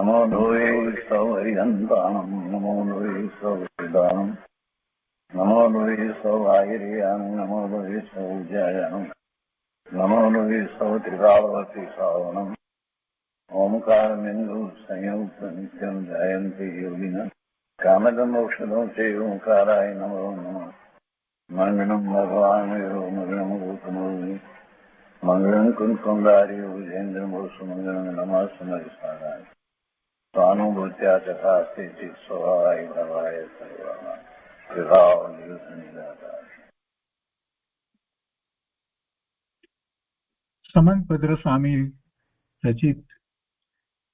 नमो लोये सौहरिहन्ताणं नमो लोये सौहृदानं नमो लोये सौभागिर्यानं नमो लोये सौज्यायानं नमो लोये सौत्रिकावती सावनं ओंकारमिन्दु संयुक्त नित्यं जयन्ति योगिनः कामदमोक्षदं चैव ओंकाराय नमो नमः मङ्गलं भगवान् विष्णु मङ्गलं भूतमोहि मङ्गलं कुञ्कुण्डारि विजेन्द्रमोसुमङ्गलं नमः समरिसाराय स्वानुभूत्या तथा स्थिति स्वभावाय भवाय सर्वाः विभाव निदाता। સમંતભદ્ર સ્વામી રચિત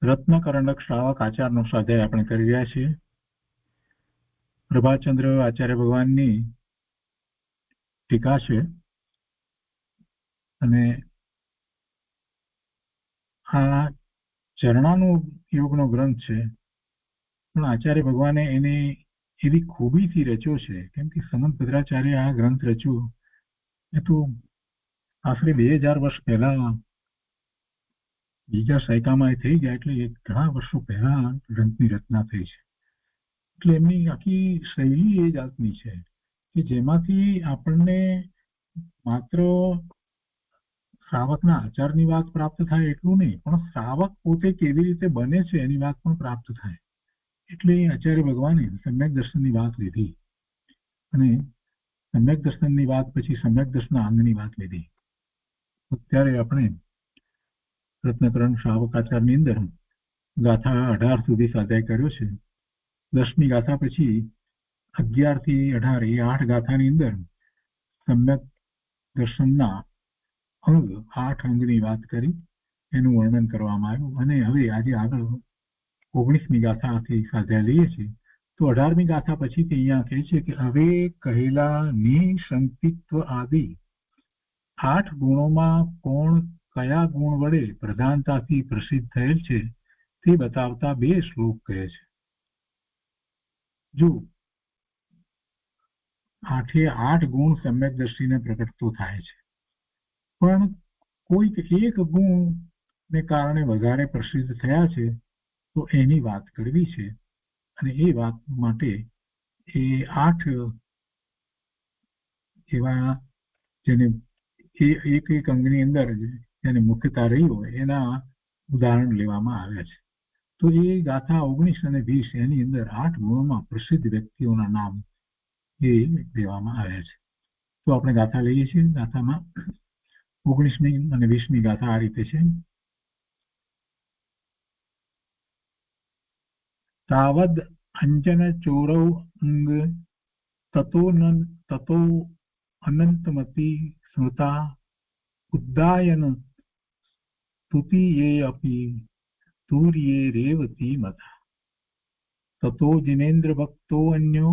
રત્નકરણક શ્રાવક આચારનો સ્વાધ્યાય આપણે કરી રહ્યા છીએ. પ્રભાચંદ્ર આચાર્ય ભગવાનની ટીકા છે અને આ ચરણાનું યોગનો ગ્રંથ છે, પણ આચાર્ય ભગવાને એને એવી ખૂબીથી રચ્યો છે. કેમ કે સમંતભદ્રાચાર્ય આ ગ્રંથ રચ્યો એ તો આશરે 2000 વર્ષ પહેલા બીજા સૈકામાં થઈ ગયા, એટલે ઘણા વર્ષો પહેલા ગ્રંથની રચના થઈ છે. એટલે એમની આખી શૈલી એ જાતની છે કે જેમાંથી આપણને માત્ર શ્રાવકના આચારની વાત પ્રાપ્ત થાય એટલું નહીં, પણ શ્રાવક પોતે કેવી રીતે બને છે એની વાત પણ પ્રાપ્ત થાય. એટલે આચાર્ય ભગવાને સમ્યક દર્શનની વાત લીધી અને સમ્યક દર્શનની વાત પછી સમ્યક દર્શન અંગની વાત લીધી. અત્યારે આપણે રત્નકરણ શ્રાવકાચારની અંદર ગાથા 18 સુધી સ્વાધ્યાય કર્યો છે. 10મી ગાથા પછી 11 થી 18 એ 8 ગાથાની અંદર સમ્યક દર્શનના અંગ 8 અંગની વાત કરી, એનું વર્ણન કરવામાં આવ્યું. અને હવે આજે આગળ 19મી ગાથાથી સ્વાધ્યાય લઈએ છીએ. તો 18મી ગાથા પછી અહીંયા કહે છે કે હવે કહેલા નિસંકિત્વ આદિ 8 ગુણોમાં કોણ કયા ગુણ વડે પ્રધાનતાથી પ્રસિદ્ધ થયેલ છે તે બતાવતા 2 શ્લોક કહે છે. જો 8 ગુણ સમ્યકદર્શીને પ્રકટ તો થાય છે, પણ કોઈક એક ગુણને કારણે વધારે પ્રસિદ્ધ થયા છે તો એની વાત કરવી છે. અને એ વાત માટે એ 8 એવા જેને એક અંગની અંદર જેને મુખ્યતા રહી હોય એના ઉદાહરણ લેવામાં આવ્યા છે. તો એ ગાથા 19 અને 20 એની અંદર 8 ગુણોમાં પ્રસિદ્ધ વ્યક્તિઓના નામ એ દેવામાં આવ્યા છે. તો આપણે ગાથા લઈએ છીએ. ગાથામાં 19મી અને 20મી ગાથા આ રીતે છે. તાવદ અંજન ચોરૌ અંગ તતો અનંતમતી સ્મૃતા ઉદ્દાયન તુતિયે અપી તુર્યે રેવતી મતા તતો જિનેન્દ્ર ભક્તો અન્યો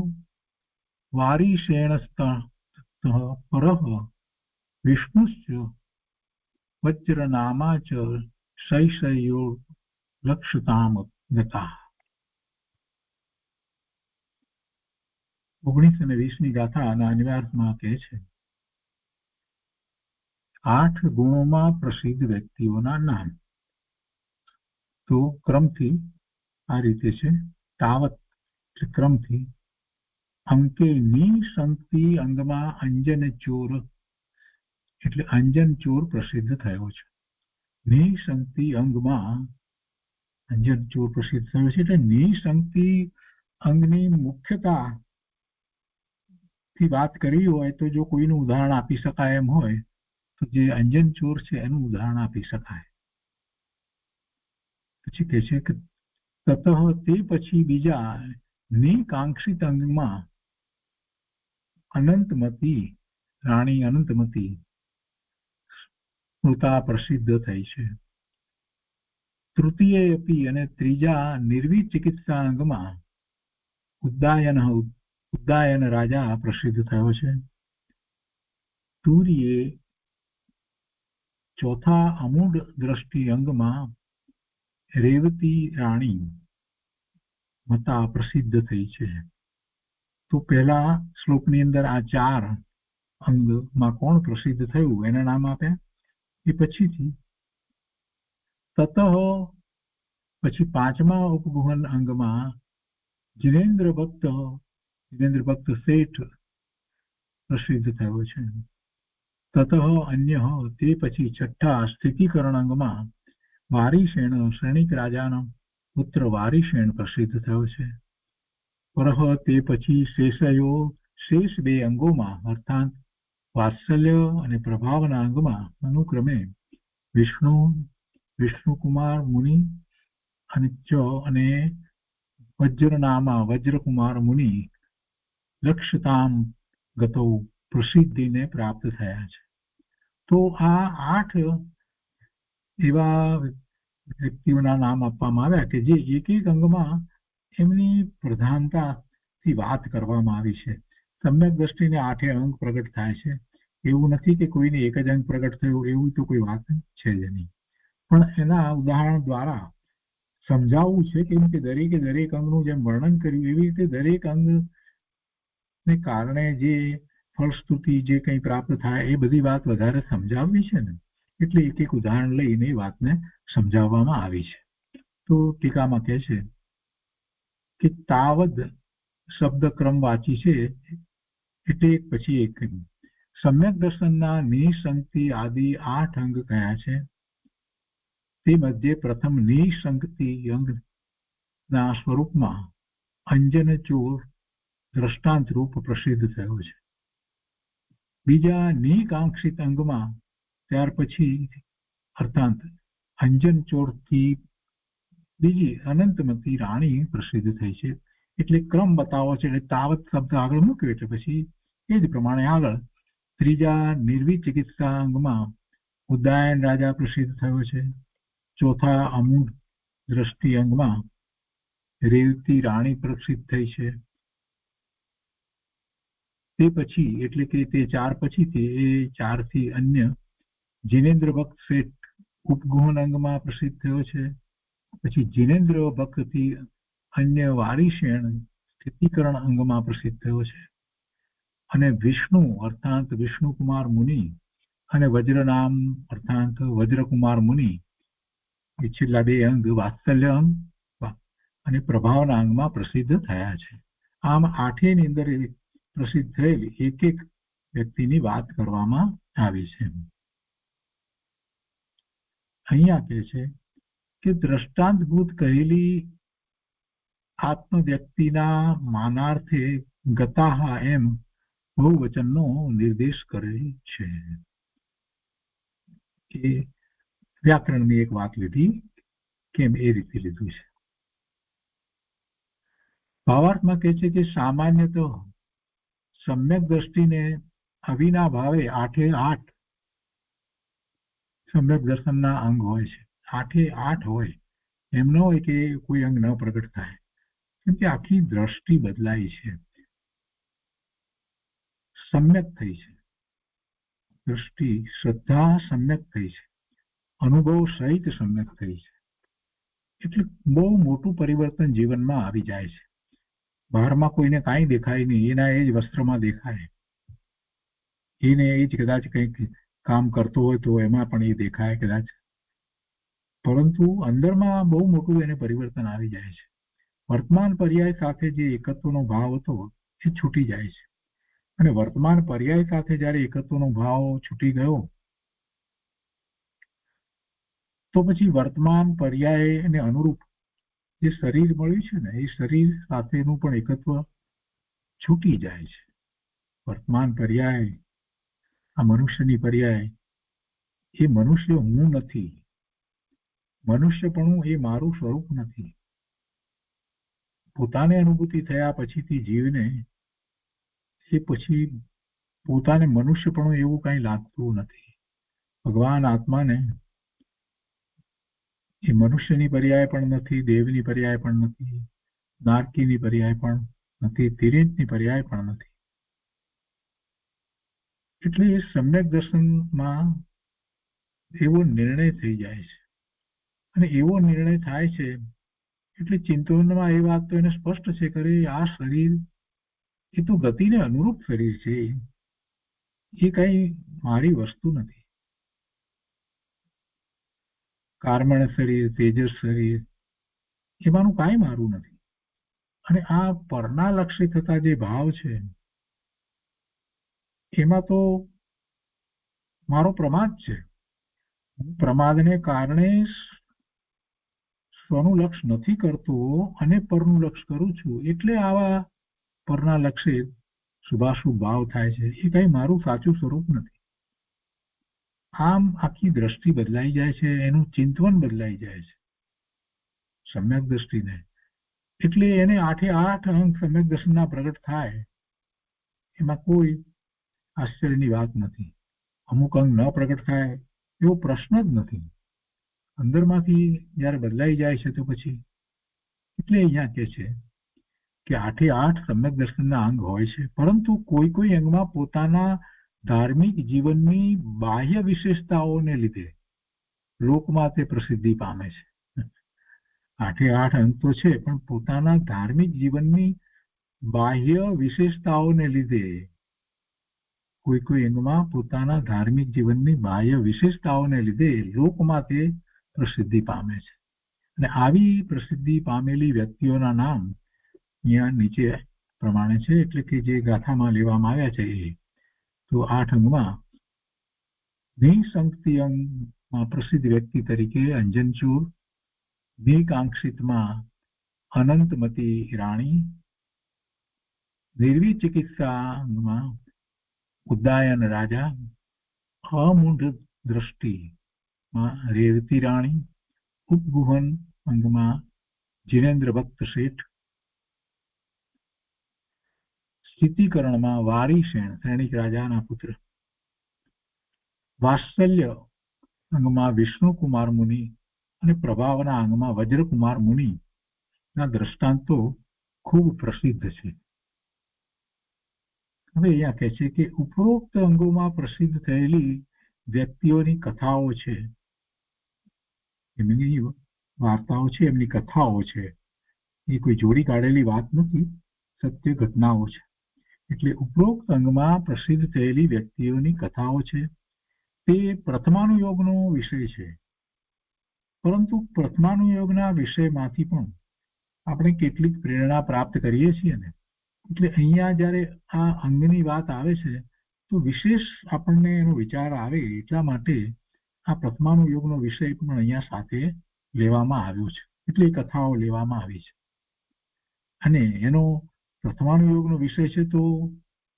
વારીશેણસ્તઃ પરઃ વિષ્ણુશ્ચ વજ્રનામા ચ શૈશયો લક્ષતામ ગતા. 19 અને 20મી ગાથાના અન્વયાર્થમાં કહે છે 8 ગુણોમાં પ્રસિદ્ધ વ્યક્તિઓના નામ. તો ક્રમથી આ રીતે છે. તાવત ક્રમથી અંકે નિસંકિ અંગમાં અંજન ચોર, એટલે અંજન ચોર પ્રસિદ્ધ થયો છે. નિસંકિ અંગમાં અંજન ચોર પ્રસિદ્ધ થયો છે. એટલે નિસંકિ અંગની મુખ્યતા થી વાત કરી હોય તો જો કોઈનું ઉદાહરણ આપી શકાય એમ હોય તો જે અંજન ચોર છે એનું ઉદાહરણ આપી શકાય. પછી કહે છે કે તતઃ તે પછી બીજા નિકાંક્ષિત અંગમાં અનંતમતી રાણી અનંતમતી સ્મૃતા પ્રસિદ્ધ થઈ છે. તૃતીય અપી અને ત્રીજા નિર્વિચિકિત્સા અંગમાં ઉદ્દાયન રાજા પ્રસિદ્ધ થયો છે. તુર્યે ચોથા અમૂઢ દ્રષ્ટિ અંગમાં રેવતી રાણી મતા પ્રસિદ્ધ થઈ છે. તો પહેલા શ્લોકની અંદર આ 4 અંગમાં કોણ પ્રસિદ્ધ થયું એના નામ આપ્યા. એ પછીથી તતઃ પછી પાંચમા ઉપગુહન અંગમાં જીનેન્દ્ર ભક્ત શેઠ પ્રસિદ્ધ થયો છે. તતઃ અન્ય તે પછી છઠ્ઠા સ્થિતિકરણ અંગમાં વારીશેણ શ્રેણિક રાજાનો પુત્ર વારીશેણ પ્રસિદ્ધ થયો છે. પરહ તે પછી શેષ બે અંગોમાં અર્થાત વાત્સલ્ય અને પ્રભાવના અંગમાં અનુક્રમે વિષ્ણુકુમાર મુનિ અને વજ્રકુમાર મુનિ લક્ષ્યતામ ગતો પ્રસિદ્ધિને પ્રાપ્ત થયા છે. તો આ 8 એવા વ્યક્તિઓના નામ આપવામાં આવ્યા કે જે એક એક અંગમાં એમની પ્રધાનતાથી વાત કરવામાં આવી છે. સમ્યક દ્રષ્ટિને 8 અંગ પ્રગટ થાય છે. એવું નથી કે કોઈને એક જ અંગ પ્રગટ થયું એવું તો કોઈ વાત છે જ નહીં, પણ એના ઉદાહરણ દ્વારા સમજાવવું છે કેમ કે દરેકે દરેક અંગનું જેમ વર્ણન કર્યું એવી રીતે દરેક અંગને કારણે જે ફળશ્રુતિ જે કંઈ પ્રાપ્ત થાય એ બધી વાત વધારે સમજાવવી છે ને, એટલે એક એક ઉદાહરણ લઈને એ વાતને સમજાવવામાં આવી છે. તો ટીકામાં કહે છે કે તાવદ શબ્દ ક્રમ વાંચી છે એટલે એક પછી એક સમ્યક દર્શનના નિસંગતિ આદિ 8 અંગ કયા છે. તે મધ્યે પ્રથમ નિસંગતિ અંગના સ્વરૂપમાં અંજનચોર દ્રષ્ટાંત રૂપ પ્રસિદ્ધ થયો છે. બીજા નિકાંક્ષિત અંગમાં ત્યાર પછી અર્થાત અંજનચોરથી બીજી અનંતમતી રાણી પ્રસિદ્ધ થઈ છે. એટલે ક્રમ બતાવો છે. એટલે તાવત શબ્દ આગળ મૂક્યો એટલે પછી એ જ પ્રમાણે આગળ ત્રીજા નિર્વિચિકિત્સા અંગમાં ઉદયન રાજા પ્રસિદ્ધ થયો છે. ચોથા અમૂઢ દ્રષ્ટિ અંગમાં રેવતી રાણી પ્રસિદ્ધ થઈ છે. તે પછી એટલે કે તે 4 પછીથી એ 4 થી અન્ય જીનેન્દ્ર ભક્ત શેઠ ઉપગુહન અંગમાં પ્રસિદ્ધ થયો છે. પછી જીનેન્દ્ર ભક્તથી અન્ય વારીશેણ સ્થિતિકરણ અંગમાં પ્રસિદ્ધ થયો છે. અને વિષ્ણુ અર્થાત વિષ્ણુકુમાર મુનિ અને વજ્રનામ અર્થાત વજ્રકુમાર મુનિ એ છેલ્લા 2 અંગ વાત્સલ્ય અંગ અને પ્રભાવના અંગમાં પ્રસિદ્ધ થયા છે. આમ 8 ની અંદર પ્રસિદ્ધ થયેલી એક એક વ્યક્તિની વાત કરવામાં આવી છે. અહીંયા કહે છે કે દ્રષ્ટાંતભૂત કહેલી આત્મ વ્યક્તિના માનાર્થે ગતાહ એમ બહુવચનનો નિર્દેશ કરે છે. કે વ્યાકરણની એક વાત લીધી કેમ એ રીતે લીધું છે. ભાવાર્થમાં કહે છે કે સામાન્યતઃ સમ્યક દ્રષ્ટિને અવિના ભાવે 8 સમ્યક દર્શનના અંગ હોય છે. 8 હોય એમ ન હોય કે કોઈ અંગ ન પ્રગટ થાય, કેમ કે આખી દ્રષ્ટિ બદલાઈ છે, સમ્યક થઈ છે દ્રષ્ટિ, શ્રદ્ધા સમ્યક થઈ છે, અનુભવ સહિત સમ્યક થઈ છે. એટલે બહુ મોટું પરિવર્તન જીવનમાં આવી જાય છે. બહારમાં કોઈને કાંઈ દેખાય નહીં, એના એ જ વસ્ત્રમાં દેખાય, એને એ જ કદાચ કંઈક કામ કરતો હોય તો એમાં પણ એ દેખાય કદાચ, પરંતુ અંદરમાં બહુ મોટું એને પરિવર્તન આવી જાય છે. વર્તમાન પર્યાય સાથે જે એકત્વનો ભાવ હતો એ છૂટી જાય છે, અને વર્તમાન પર્યાય સાથે જ્યારે એકત્વનો ભાવ છૂટી ગયો તો પછી વર્તમાન પર્યાયને અનુરૂપ જે શરીર મળ્યું છે ને એ શરીર સાથેનું પણ એકત્વ છૂટી જાય છે. વર્તમાન પર્યાય આ મનુષ્યની પર્યાય એ મનુષ્ય હું નથી, મનુષ્યપણું એ મારું સ્વરૂપ નથી. પોતાને અનુભૂતિ થયા પછીથી જીવને એ પછી પોતાને મનુષ્યપણું એવું કાંઈ લાગતું નથી. ભગવાન આત્માને એ મનુષ્યની પર્યાય પણ નથી, દેવની પર્યાય પણ નથી, નારકીની પર્યાય પણ નથી, તિર્યંતની પર્યાય પણ નથી. એટલે એ સમ્યક દર્શનમાં એવો નિર્ણય થઈ જાય છે, અને એવો નિર્ણય થાય છે એટલે ચિંતનમાં એ વાત તો એને સ્પષ્ટ છે કે આ શરીર એ તો ગતિને અનુરૂપ શરીર છે, એ કઈ મારી વસ્તુ નથી. કાર્મણ શરીર, તેજસ શરીર, એમાંનું કાંઈ મારું નથી. અને આ પરના લક્ષ્ય થતા જે ભાવ છે એમાં તો મારો પ્રમાદ છે. પ્રમાદને કારણે સ્વનું લક્ષ્ય નથી કરતો અને પરનું લક્ષ્ય કરું છું, એટલે આવા પરના લક્ષ્ય શુભાશુભ ભાવ થાય છે. એ કઈ મારું સાચું સ્વરૂપ નથી. આમ આખી દ્રષ્ટિ બદલાઈ જાય છે, એનું ચિંતવન બદલાઈ જાય છે સમ્યક દ્રષ્ટિને. એટલે એને 8 અંગ સમ્યક દર્શનના પ્રગટ થાય એમાં કોઈ આશ્ચર્યની વાત નથી. અમુક અંગ ન પ્રગટ થાય એવો પ્રશ્ન જ નથી. અંદરમાંથી જયારે બદલાઈ જાય છે તો પછી એટલે અહીંયા કે છે કે 8 સમ્યક દર્શનના અંગ હોય છે, પરંતુ કોઈ અંગમાં પોતાના ધાર્મિક જીવનની બાહ્ય વિશેષતાઓને લીધે લોકમાં તે પ્રસિદ્ધિ પામે છે. 8 અંગ તો છે, પણ પોતાના ધાર્મિક જીવનની બાહ્ય વિશેષતાઓને લીધે કોઈ અંગમાં પોતાના ધાર્મિક જીવનની બાહ્ય વિશેષતાઓને લીધે લોકમાં તે પ્રસિદ્ધિ પામે છે. અને આવી પ્રસિદ્ધિ પામેલી વ્યક્તિઓના નામ અહીંયા નીચે પ્રમાણે છે, એટલે કે જે ગાથામાં લેવામાં આવ્યા છે એ તો 8 અંગમાં નિસંકતિ અંગમાં પ્રસિદ્ધ વ્યક્તિ તરીકે અંજનચૂર, નિકાંક્ષિતમાં અનંતમતી રાણી, નિર્વિચિકિત્સા અંગમાં ઉદ્દાયન રાજા, અમૂઢ દ્રષ્ટિમાં રેવતી રાણી, ઉપગુહન અંગમાં જીનેન્દ્ર ભક્ત શેઠ, સ્થિતિકરણમાં વારીસેણ સૈનિક રાજાના પુત્ર, વાત્સલ્ય અંગમાં વિષ્ણુકુમાર મુનિ અને પ્રભાવના અંગમાં વજ્રકુમાર મુનિ ના દ્રષ્ટાંતો ખૂબ પ્રસિદ્ધ છે. હવે અહીંયા કહે છે કે ઉપરોક્ત અંગોમાં પ્રસિદ્ધ થયેલી વ્યક્તિઓની કથાઓ છે, એમની વાર્તાઓ છે, એમની કથાઓ છે. એ કોઈ જોડી કાઢેલી વાત નથી, સત્ય ઘટનાઓ છે. એટલે ઉપરોક્ત અંગમાં પ્રસિદ્ધ થયેલી વ્યક્તિઓની કથાઓ છે તે પ્રથમાનુયોગનો વિષય છે. પરંતુ પ્રથમાનુયોગના વિષયમાંથી પણ આપણે કેટલીક પ્રેરણા પ્રાપ્ત કરીએ છીએ ને, એટલે અહીંયા જ્યારે આ અંગની વાત આવે છે તો વિશેષ આપણને એનો વિચાર આવે એટલા માટે આ પ્રથમાનુયોગનો વિષય પણ અહીંયા સાથે લેવામાં આવ્યો છે. એટલે એ કથાઓ લેવામાં આવી છે. અને એનો પ્રથમાનુયોગનો વિષય છે તો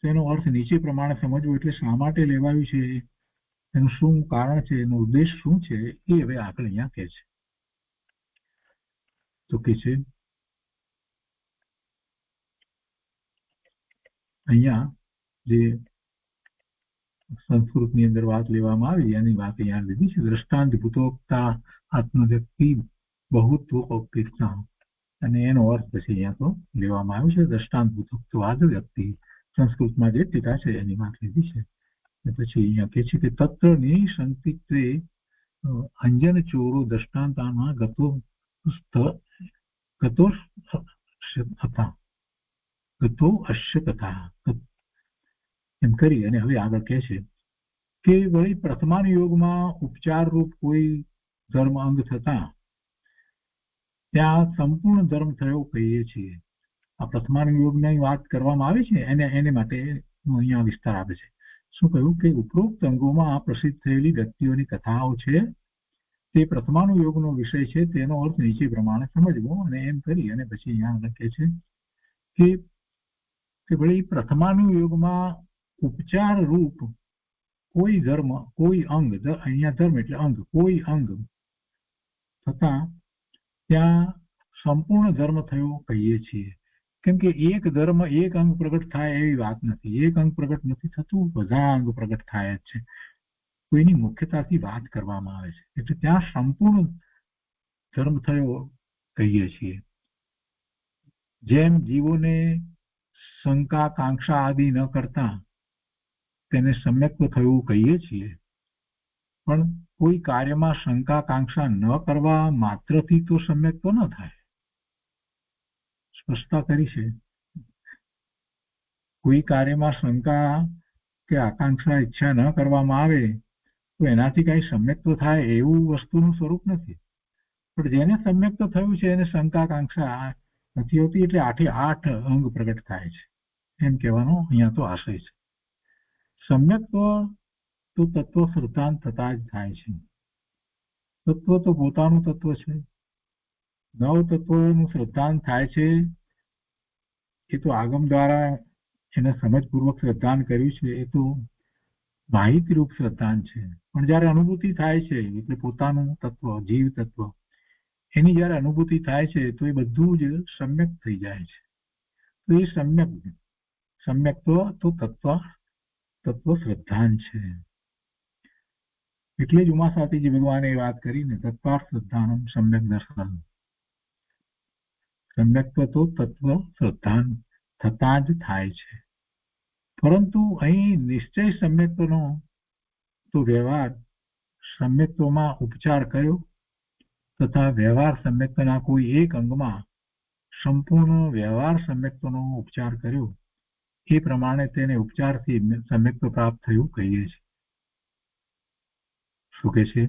તેનો અર્થ નીચે પ્રમાણે સમજવો. એટલે શા માટે લેવાયું છે, એનું શું કારણ છે, એનો ઉદ્દેશ શું છે, એ હવે આગળ અહીંયા કહે છે. તો કે છે અહીંયા જે સંસ્કૃતની અંદર વાત લેવામાં આવી એની વાત અહીંયા લીધી છે. દ્રષ્ટાંત ભૂતોક્તા આત્મવ્યક્તિ બહુત્વોક્તા, અને એનો અર્થ પછી અહીંયા તો લેવામાં આવ્યો છે. દ્રષ્ટાંત ભૂતોક્તવાદ વ્યક્તિ સંસ્કૃતમાં જે ટીકા છે એની વાત લીધી છે. પછી અહીંયા કહે છે કે તત્ર નિસંકિત્વે અંજન ચોરો દ્રષ્ટાંતામાં ગતો અશ્ય કથા એમ કરી અને હવે આગળ કહે છે કે વળી પ્રથમાનુયોગમાં ઉપચાર રૂપ કોઈ ધર્મ અંગ થતા ત્યાં સંપૂર્ણ ધર્મ થયો કહીએ છીએ. આ પ્રથમાનુયોગની વાત કરવામાં આવે છે એને માટે અહીંયા વિસ્તાર આપે છે. શું કહ્યું કે ઉપરોક્ત અંગોમાં પ્રસિદ્ધ થયેલી વ્યક્તિઓની કથાઓ છે તે પ્રથમાનુયોગનો વિષય છે, તેનો અર્થ નીચે પ્રમાણે સમજવો. અને એમ કરી અને પછી અહીંયા લખે છે કે ભલે પ્રથમાનુયોગમાં ઉપચાર રૂપ કોઈ ધર્મ, કોઈ અંગ, અહીંયા ધર્મ એટલે અંગ, કોઈ અંગ થતા ત્યાં સંપૂર્ણ ધર્મ થયો કહીએ છીએ. કેમ કે એક ધર્મ, એક અંગ પ્રગટ થાય એવી વાત નથી. એક અંગ પ્રગટ નથી થતું, બધા અંગ પ્રગટ થાય જ છે. કોઈની મુખ્યતાથી વાત કરવામાં આવે છે, એટલે ત્યાં સંપૂર્ણ ધર્મ થયો કહીએ છીએ. જેમ જીવોને શંકા કાંક્ષા આદિ ન કરતા તેને સમ્યક્ત્વ થયું કહીએ છીએ, પણ કોઈ કાર્યમાં શંકા કાંક્ષા ન કરવા માત્રથી તો સમ્યક્ત્વ ન થાય. સ્પષ્ટતા કરી છે. કોઈ કાર્યમાં શંકા કે આકાંક્ષા ઈચ્છા ન કરવામાં આવે તો એનાથી કઈ સમ્યક્ત્વ થાય એવું વસ્તુનું સ્વરૂપ નથી. પણ જેને સમ્યક તો થયું છે એને શંકાકાંક્ષા નથી હોતી, એટલે 8 અંગ પ્રગટ થાય છે એમ કહેવાનો અહીંયા તો આશય છે. સમ્યક તો તત્વ શ્રદ્ધાંત થતા જ થાય છે. તત્વ તો પોતાનું તત્વ છે. નવ તત્વનું શ્રદ્ધાંત થાય છે એ તો આગમ દ્વારા એને સમજપૂર્વક શ્રદ્ધાન કર્યું છે, એ તો માહિતી રૂપ શ્રદ્ધાન છે. પણ જયારે અનુભૂતિ થાય છે એટલે પોતાનું તત્વ, જીવ તત્વ, એની જયારે અનુભૂતિ થાય છે તો એ બધું જ સમ્યક થઈ જાય છે. તો એ સમ્યક તો તત્વ શ્રદ્ધાન છે. એટલે જ ઉમાસાતીજી ભગવાને એ વાત કરીને તત્વાર્થ શ્રદ્ધાનમ સમ્યક દર્શન. સમ્યક્ત્વ તો તત્વ શ્રદ્ધાન થતા જ થાય છે. પરંતુ અહીં નિશ્ચય સમ્યક્ત્વનો તો વ્યવહાર સમ્યક્ત્વમાં ઉપચાર કર્યો તથા વ્યવહાર સમ્યક્ત્વના કોઈ એક અંગમાં સંપૂર્ણ વ્યવહાર સમ્યક્ત્વનો ઉપચાર કર્યો, એ પ્રમાણે તેને ઉપચારથી સમ્યક્ત્વ પ્રાપ્ત થયું કહીએ છીએ. શું કહે છે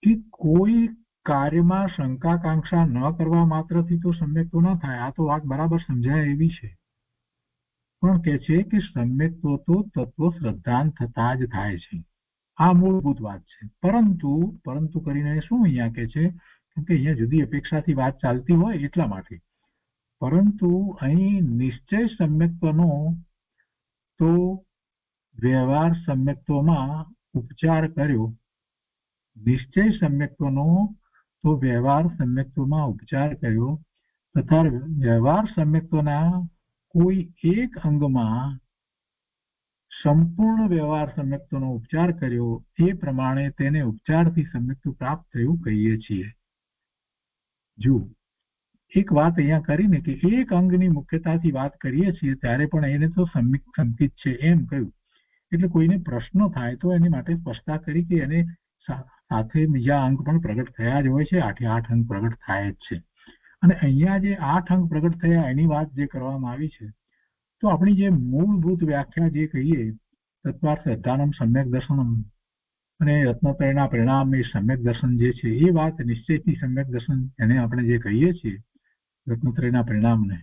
કે કોઈ કાર્યમાં શંકાકાંક્ષા ન કરવા માત્રથી તો સમ્યક્ત્વ ન થાય. આ તો વાત બરાબર સમજાય એવી છે. પણ કે છે કે સમ્યક્ત્વ તો તત્વ શ્રદ્ધાન થતા જ થાય છે. આ મૂળભૂત વાત છે. પરંતુ કરીને શું અહીંયા કે છે કે અહીંયા જુદી અપેક્ષાથી વાત ચાલતી હોય એટલા માટે. પરંતુ અહીં નિશ્ચય સમ્યક્ત્વનો તો વ્યવહાર સમ્યક્ત્વમાં ઉપચાર કર્યો, નિશ્ચય સમ્યક્ત્વનો તો વ્યવહાર સમ્યક્ત્વમાં ઉપચાર કર્યો તથા વ્યવહાર સમ્યક્ત્વના કોઈ એક અંગમાં સંપૂર્ણ વ્યવહાર સમ્યક્ત્વનો ઉપચાર કર્યો, એ પ્રમાણે તેને ઉપચારથી સમ્યક્ત્વ પ્રાપ્ત થયું કહીએ છીએ. જો એક વાત અહીંયા કરીને કે એક અંગની મુખ્યતાથી વાત કરીએ છીએ ત્યારે પણ એને તો સંકિત છે એમ કહ્યું. એટલે કોઈને પ્રશ્ન થાય તો એની માટે સ્પષ્ટતા કરી કે એને સાથે બીજા અંગ પણ પ્રગટ થયા જ હોય છે. 8 અંગ પ્રગટ થાય જ છે. અને અહીંયા જે 8 અંગ પ્રગટ થયા એની વાત જે કરવામાં આવી છે, તો આપણી જે મૂળભૂત વ્યાખ્યા જે કહીએ તત્વાર્થ શ્રદ્ધાનમ સમ્યક દર્શનમ અને રત્નત્રયના પરિણામ એ સમ્યક દર્શન જે છે એ વાત નિશ્ચયથી સમ્યક દર્શન એને આપણે જે કહીએ છીએ રત્નત્રયના પરિણામને,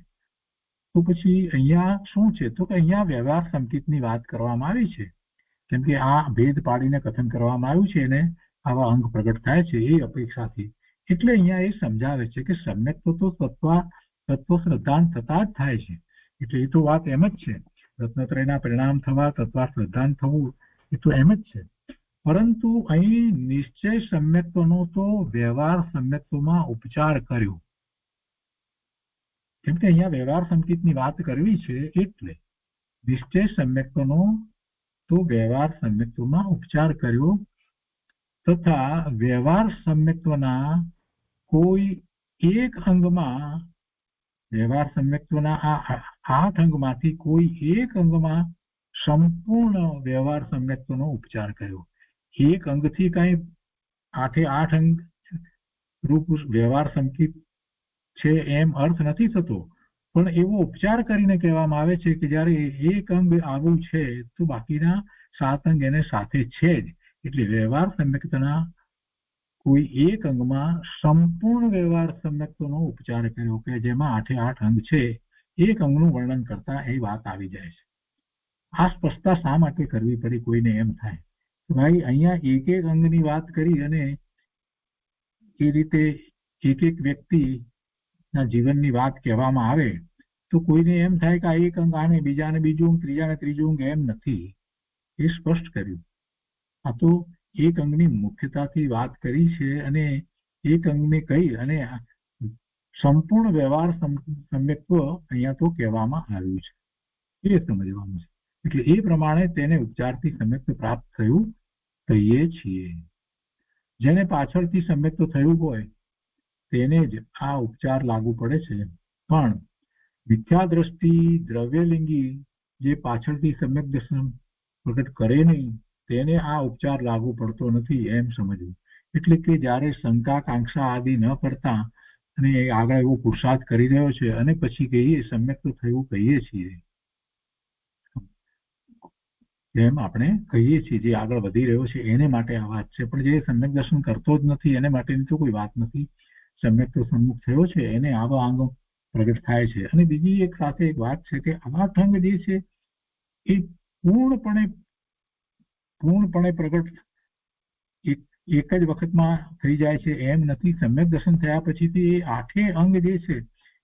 તો પછી અહીંયા શું છે તો કે અહીંયા વ્યવહાર સંકિતની વાત કરવામાં આવી છે. કેમ કે આ ભેદ પાડીને કથન કરવામાં આવ્યું છે એને આવા અંગ પ્રગટ થાય છે એ અપેક્ષાથી. એટલે અહીંયા એ સમજાવે છે કે સમ્યક્ત્વ તો તત્વ શ્રદ્ધાન થતા જ થાય છે. એટલે એ તો વાત એમ જ છે. રત્નત્રયના પરિણામ થવા, તત્વાર્થ શ્રદ્ધાન થવું, એ તો એમ જ છે. પરંતુ અહીં નિશ્ચય સમ્યક્ત્વનો તો વ્યવહાર સમ્યક્ત્વમાં ઉપચાર કર્યો. કેમ કે અહીંયા વ્યવહાર સંકિતની વાત કરવી છે એટલે નિશ્ચય સમ્યક્ત્વનો તો વ્યવહાર સમ્યક્ત્વમાં ઉપચાર કર્યો તથા વ્યવહાર સમ્યક્ત્વના કોઈ એક અંગમાં વ્યવહાર સમ્યક્ત્વના આ 8 અંગમાંથી કોઈ એક અંગમાં સંપૂર્ણ વ્યવહાર સમ્યક્ત્વનો ઉપચાર કર્યો. એક અંગથી કઈ 8 અંગ રૂપ વ્યવહાર સંકિત છે એમ અર્થ નથી થતો, પણ એવો ઉપચાર કરીને કહેવામાં આવે છે કે જ્યારે એક અંગ આવું છે તો બાકીના 7 અંગ એને સાથે છે જ. એટલે વ્યવહાર સમ્યક્તના કોઈ એક અંગમાં સંપૂર્ણ વ્યવહાર સમ્યક્તનો ઉપચાર કર્યો કે જેમાં 8 અંગ છે, એક અંગનું વર્ણન કરતા એ વાત આવી જાય છે. આ સ્પષ્ટતા શા માટે કરવી પડી કોઈને એમ થાય તો ભાઈ અહીંયા એક અંગની વાત કરી અને એ રીતે એક વ્યક્તિના જીવનની વાત કહેવામાં આવે તો કોઈને એમ થાય કે આ એક અંગ આને, બીજાને બીજું અંગ, ત્રીજાને ત્રીજું અંગ, એમ નથી. એ સ્પષ્ટ કર્યું. આ તો એક અંગની મુખ્યતાથી વાત કરી છે અને એક અંગને કહી અને સંપૂર્ણ વ્યવહાર સમ્યક્ત્વ અહીંયા તો કહેવામાં આવ્યું છે. એ સમજવાનું છે. એટલે એ પ્રમાણે તેને ઉપચારથી સમ્યક્ત્વ પ્રાપ્ત થયું કહીએ છીએ. જેને પાછળથી સમ્યક્ત્વ થયું હોય તેને જ આ ઉપચાર લાગુ પડે છે. પણ મિથ્યા દ્રષ્ટિ દ્રવ્યલિંગી જે પાછળથી સમ્યક દર્શન પ્રગટ કરે નહીં તેને આ ઉપચાર લાગુ પડતો નથી એમ સમજવું. એટલે કે જ્યારે શંકાકાંક્ષા આદિ ન કરતા અને આગળ એવો પુરુષાર્થ કરી રહ્યો છે અને પછી કહીએ સમ્યક્ત્વ થયું કહીએ છીએ, જેમ આપણે કહીએ છીએ જે આગળ વધી રહ્યો છે એને માટે આ વાત છે. પણ જે સમ્યક દર્શન કરતો જ નથી એને માટેની તો કોઈ વાત નથી. સમ્યક તો સન્મુખ થયો છે એને આવા અંગો પ્રગટ થાય છે. અને બીજી એક સાથે એક વાત છે કે આઠ અંગ જે છે એ પૂર્ણપણે પ્રગટ એક જ વખતમાં થઈ જાય છે એમ નથી. સમ્યક દર્શન થયા પછીથી એ આઠે અંગ જે છે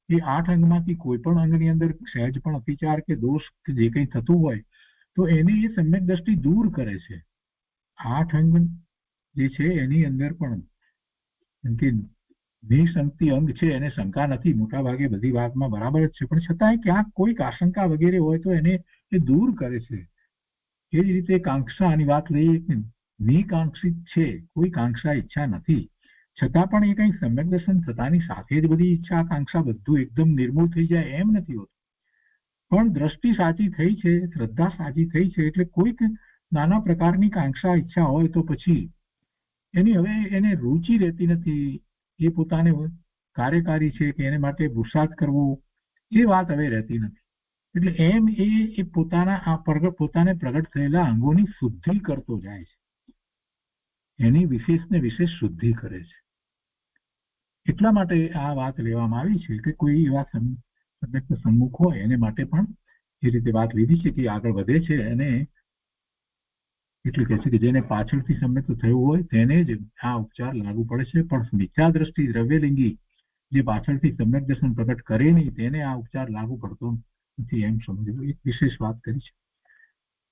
એ આઠ અંગમાંથી કોઈ પણ અંગની અંદર સહેજ પણ અતિચાર કે દોષ કે જે કંઈ થતું હોય તો એને એ સમ્યક દ્રષ્ટિ દૂર કરે છે. આઠ અંગ જે છે એની અંદર પણ કે નિસંગતિ અંગ છે એને શંકા નથી, મોટા ભાગે બધી વાતમાં બરાબર જ છે, પણ છતાંય ક્યાંક કોઈક આશંકા વગેરે હોય તો એને એ દૂર કરે છે. એ જ રીતે કાંક્ષાની વાત લઈએ કે નિકાંક્ષિત છે, કોઈ કાંક્ષા ઈચ્છા નથી, છતાં પણ એ કઈ સમ્યક દર્શન થતાની સાથે જ બધી ઈચ્છા આકાંક્ષા બધું એકદમ નિર્મૂળ થઈ જાય એમ નથી હોતું. પણ દ્રષ્ટિ સાચી થઈ છે, શ્રદ્ધા સાચી થઈ છે એટલે કોઈક નાના પ્રકારની કાંક્ષા ઈચ્છા હોય તો પછી એની હવે એને રુચિ રહેતી નથી. એ પોતાને કાર્યકારી છે કે એને માટે પુરુષાર્થ કરવો એ વાત હવે રહેતી નથી. એટલે એમ એ પોતાને પ્રગટ થયેલા અંગોની શુદ્ધિ કરતો જાય છે, એની વિશેષને વિશેષ શુદ્ધિ કરે છે. એટલા માટે આ વાત લેવામાં આવી છે કે કોઈ એવા સમ્યક સન્મુખ હોય એને માટે પણ એ રીતે વાત લીધી છે કે આગળ વધે છે અને એટલે કહે છે કે જેને પાછળથી સમ્યક થયું હોય તેને જ આ ઉપચાર લાગુ પડે છે, પણ મિથ્યા દ્રષ્ટિ દ્રવ્યલિંગી જે પાછળથી સમ્યક દર્શન પ્રગટ કરે નહીં તેને આ ઉપચાર લાગુ પડતો નથી એમ સમજવું. એક વિશેષ વાત કરી છે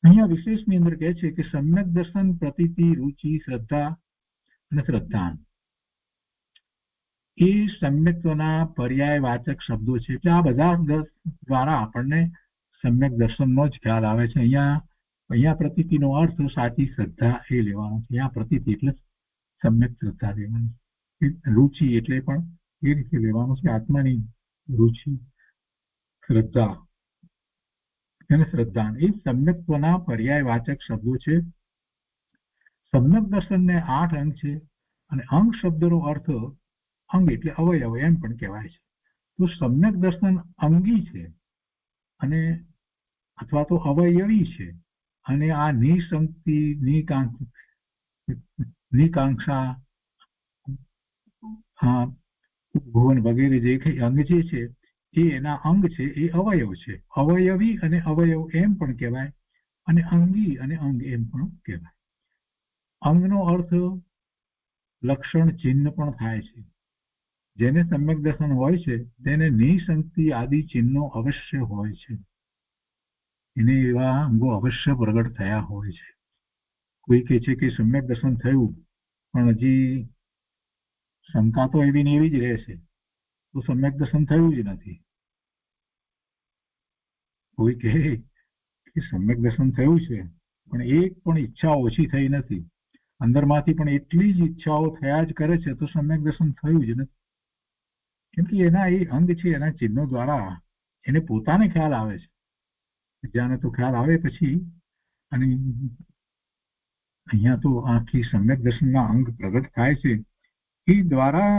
અહીંયા. વિશેષની અંદર કહે છે કે સમ્યક દર્શન, પ્રતીતિ, રુચિ, શ્રદ્ધા અને શ્રદ્ધાન એ સમ્યક્ત્વના પર્યાયવાચક શબ્દો છે. એટલે આ બધા દ્વારા આપણને સમ્યક દર્શનનો જ ખ્યાલ આવે છે. અહીંયા પ્રતીતિનો અર્થ સાચી શ્રદ્ધા એ લેવાનો છે. અહીંયા પ્રતીતિ એટલે સમ્યક શ્રદ્ધા લેવાની. રુચિ એટલે પણ એ રીતે લેવાનું છે, આત્માની રુચિ. શ્રદ્ધા અને શ્રદ્ધા એ સમ્યક્ત્વના પર્યાયવાચક શબ્દો છે. સમ્યક દર્શનને 8 અંગ છે અને અંગ શબ્દનો અર્થ અંગ એટલે અવયવ એમ પણ કહેવાય છે. તો સમ્યક દર્શન અંગી છે અને અથવા તો અવયવી છે. અને આ નિસંગતિ, નિકાંક્ષા, ભુવન વગેરે જે કઈ અંગ જે છે એ એના અંગ છે, એ અવયવ છે. અવયવી અને અવયવ એમ પણ કહેવાય અને અંગી અને અંગ એમ પણ કહેવાય. અંગનો અર્થ લક્ષણ ચિહ્ન પણ થાય છે. જેને સમ્યક દર્શન હોય છે તેને નિસંગતિ આદિ ચિહ્નો અવશ્ય હોય છે. એને એવા અંગો અવશ્ય પ્રગટ થયા હોય છે. કોઈ કહે છે કે સમ્યક દર્શન થયું પણ હજી શંકા તો એવી ને એવી જ રહેશે તો સમ્યક દર્શન થયું જ નથી. કોઈ કહે કે સમ્યક દર્શન થયું છે પણ એક પણ ઈચ્છા ઓછી થઈ નથી, અંદરમાંથી પણ એટલી જ ઈચ્છાઓ થયા જ કરે છે તો સમ્યક દર્શન થયું જ નથી. કેમ કે એના એ અંગ છે, એના ચિહ્નો દ્વારા એને પોતાને ખ્યાલ આવે છે. બીજાને તો ખ્યાલ આવે પછી. અને અહીંયા તો આખી સમ્યક દર્શનના અંગ પ્રગટ થાય છે એ દ્વારા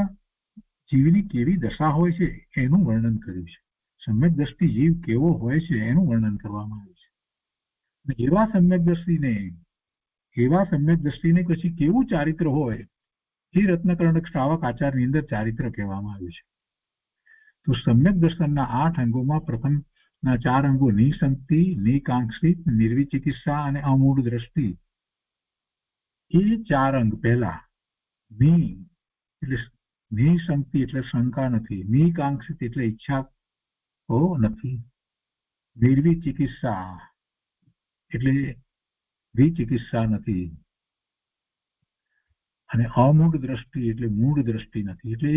જીવની કેવી દશા હોય છે એનું વર્ણન કર્યું છે. સમ્યક દ્રષ્ટિ જીવ કેવો હોય છે એનું વર્ણન કરવામાં આવ્યું છે. એવા સમ્યક દ્રષ્ટિને પછી કેવું ચારિત્ર હોય એ રત્નકર્ણક શ્રાવક આચારની અંદર ચારિત્ર કહેવામાં આવ્યું છે. તો સમ્યક દર્શનના 8 અંગોમાં પ્રથમના 4 અંગો નિસંગતિ, નિકાંક્ષિત, નિર્વિચિકિત્સા અને અમૂઢ દ્રષ્ટિ. એ 4 અંગ પહેલા એટલે નિસંગતિ એટલે શંકા નથી, નિકાંક્ષિત એટલે ઈચ્છા નથી, નિર્વિચિકિત્સા એટલે વિચિકિત્સા નથી, અને અમૂઢ દ્રષ્ટિ એટલે મૂળ દ્રષ્ટિ નથી. એટલે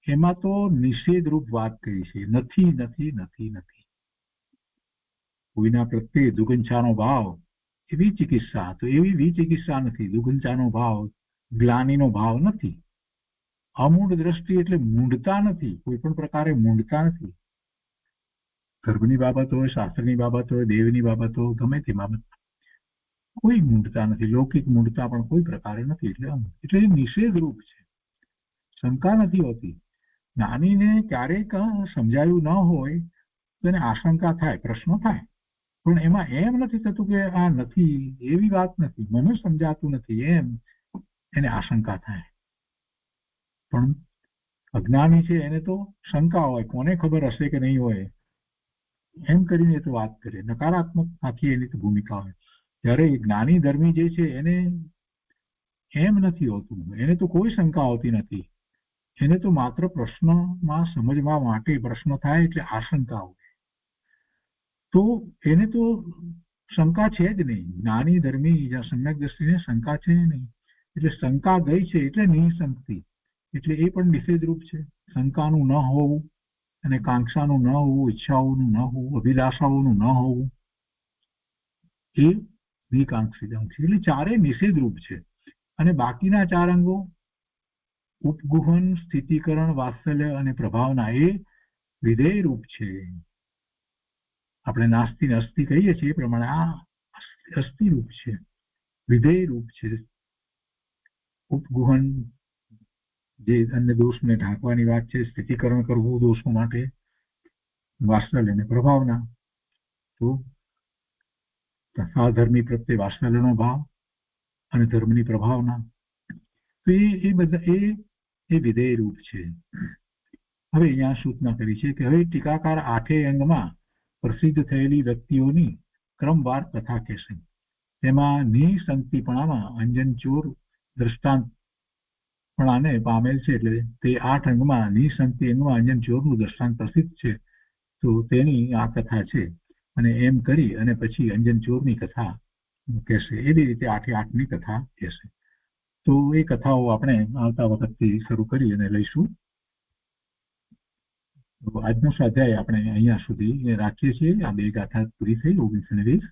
એમાં તો નિષેધ રૂપ વાત કરી છે. નથી નથી નથી નથી. કોઈના પ્રત્યે દુગંછાનો ભાવ એ વિચિકિત્સા, તો એવી વિચિકિત્સા નથી. દુગંછાનો ભાવ, ગ્લાનિનો ભાવ નથી. અમૂઢ દ્રષ્ટિ એટલે મૂંઢતા નથી, કોઈ પણ પ્રકારે મૂંઢતા નથી. ગર્ભની બાબત હોય, શાસ્ત્રની બાબત હોય, દેવની બાબત હોય, ગમે તે બાબત કોઈ મૂંઢતા નથી. લૌકિક મૂંઢતા પણ કોઈ પ્રકારે નથી. એટલે એ નિષેધ રૂપ છે. શંકા નથી હોતી. જ્ઞાનીને ક્યારેક સમજાયું ન હોય તો એને આશંકા થાય, પ્રશ્નો થાય, પણ એમાં એમ નથી થતું કે આ નથી, એવી વાત નથી, મને સમજાતું નથી એમ એને આશંકા થાય. પણ અજ્ઞાની છે એને તો શંકા હોય, કોને ખબર હશે કે નહીં હોય, એમ કરીને તો વાત કરે, નકારાત્મક આખી એની તો ભૂમિકા હોય. જ્યારે જ્ઞાની ધર્મી જે છે એને એમ નથી હોતું, એને તો કોઈ શંકા હોતી નથી, એને તો માત્ર પ્રશ્નમાં સમજવા માટે પ્રશ્ન થાય એટલે આશંકા હોય, તો એને તો શંકા છે જ નહીં. જ્ઞાની ધર્મી સમ્યક દ્રષ્ટિને શંકા છે નહીં, એટલે શંકા ગઈ છે એટલે નિઃશંકતિ, એટલે એ પણ નિષેધરૂપ છે. શંકાનું ન હોવું અને કાંક્ષાનું ન હોવું, ઈચ્છાઓનું ન હોવું, અભિલાષાઓનું ન હોવું, એ નિકાંક્ષિત અંગ છે. એટલે ચારે નિષેધરૂપ છે. અને બાકીના ચાર અંગો ઉપગુહન, સ્થિતિકરણ, વાત્સલ્ય અને પ્રભાવના એ વિધેય રૂપ છે. આપણે નાસ્તિ અસ્થિ કહીએ છીએ એ પ્રમાણે આ અસ્થિ રૂપ છે, વિધેય રૂપ છે. ઉપગુહન જે અન્ય દોષને ઢાંકવાની વાત છે, સ્થિતિકરણ કરવું દોષો માટે, વાત્સલ્ય અને પ્રભાવના, તો સાધર્મી પ્રત્યે વાત્સલ્યનો ભાવ અને ધર્મની પ્રભાવના, તો એ બધા એ વિધેય રૂપ છે. હવે અહીંયા સૂચના કરી છે કે હવે ટીકાકાર આઠેય અંગમાં પ્રસિદ્ધ થયેલી વ્યક્તિઓની ક્રમવાર કથા કહેશે. તેમાં નિઃશંકપણામાં અંજનચોર દ્રષ્ટાંતપણાને પામેલ છે, એટલે તે 8 અંગમાં નિઃશંકતિ અંગમાં અંજનચોરનું દ્રષ્ટાંત પ્રસિદ્ધ છે, તો તેની આ કથા છે. અને એમ કરી અને પછી અંજનચોરની કથા કહેશે. એવી રીતે 8-8ની કથા કહેશે. તો એ કથાઓ આપણે આવતા વખતથી શરૂ કરી અને લઈશું. આજનો સ્વાધ્યાય આપણે અહીંયા સુધી રાખીએ છીએ. આ 2 ગાથા પૂરી થઈ, 19 અને 20.